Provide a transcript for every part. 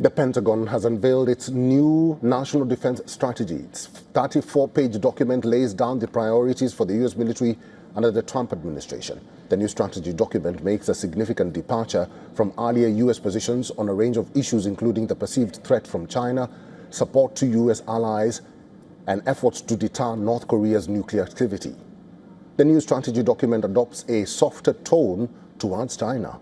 The Pentagon has unveiled its new national defense strategy. Its 34-page document lays down the priorities for the U.S. military under the Trump administration. The new strategy document makes a significant departure from earlier U.S. positions on a range of issues, including the perceived threat from China, support to U.S. allies, and efforts to deter North Korea's nuclear activity. The new strategy document adopts a softer tone towards China.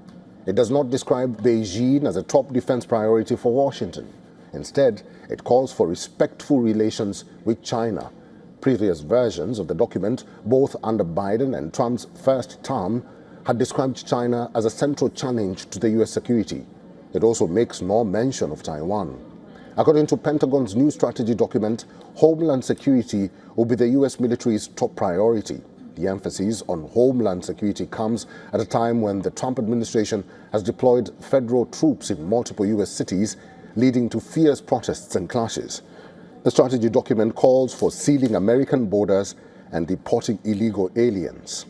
It does not describe Beijing as a top defense priority for Washington. Instead, it calls for respectful relations with China. Previous versions of the document, both under Biden and Trump's first term, had described China as a central challenge to the U.S. security. It also makes no mention of Taiwan. According to Pentagon's new strategy document, homeland security will be the U.S. military's top priority. The emphasis on homeland security comes at a time when the Trump administration has deployed federal troops in multiple U.S. cities, leading to fierce protests and clashes. The strategy document calls for sealing American borders and deporting illegal aliens.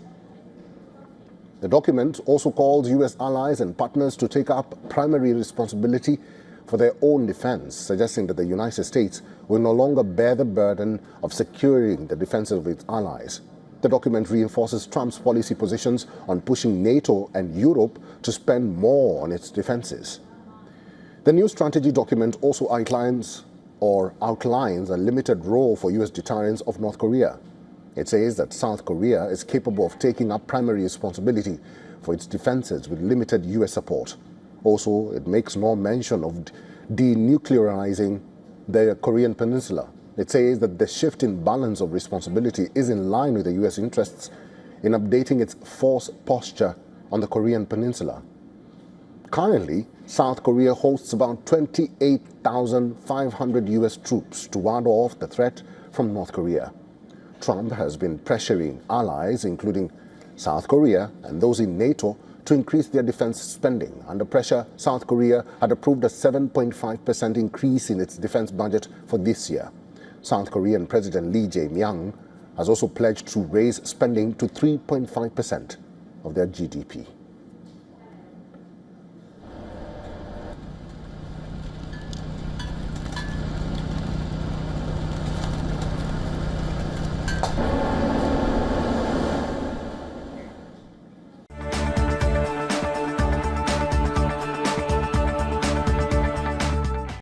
The document also calls U.S. allies and partners to take up primary responsibility for their own defense, suggesting that the United States will no longer bear the burden of securing the defenses of its allies. The document reinforces Trump's policy positions on pushing NATO and Europe to spend more on its defenses. The new strategy document also outlines a limited role for U.S. deterrence of North Korea. It says that South Korea is capable of taking up primary responsibility for its defenses with limited U.S. support. Also, it makes no mention of denuclearizing the Korean Peninsula. It says that the shift in balance of responsibility is in line with the U.S. interests in updating its force posture on the Korean Peninsula. Currently, South Korea hosts about 28,500 U.S. troops to ward off the threat from North Korea. Trump has been pressuring allies, including South Korea and those in NATO, to increase their defense spending. Under pressure, South Korea had approved a 7.5% increase in its defense budget for this year. South Korean President Lee Jae-myung has also pledged to raise spending to 3.5% of their GDP.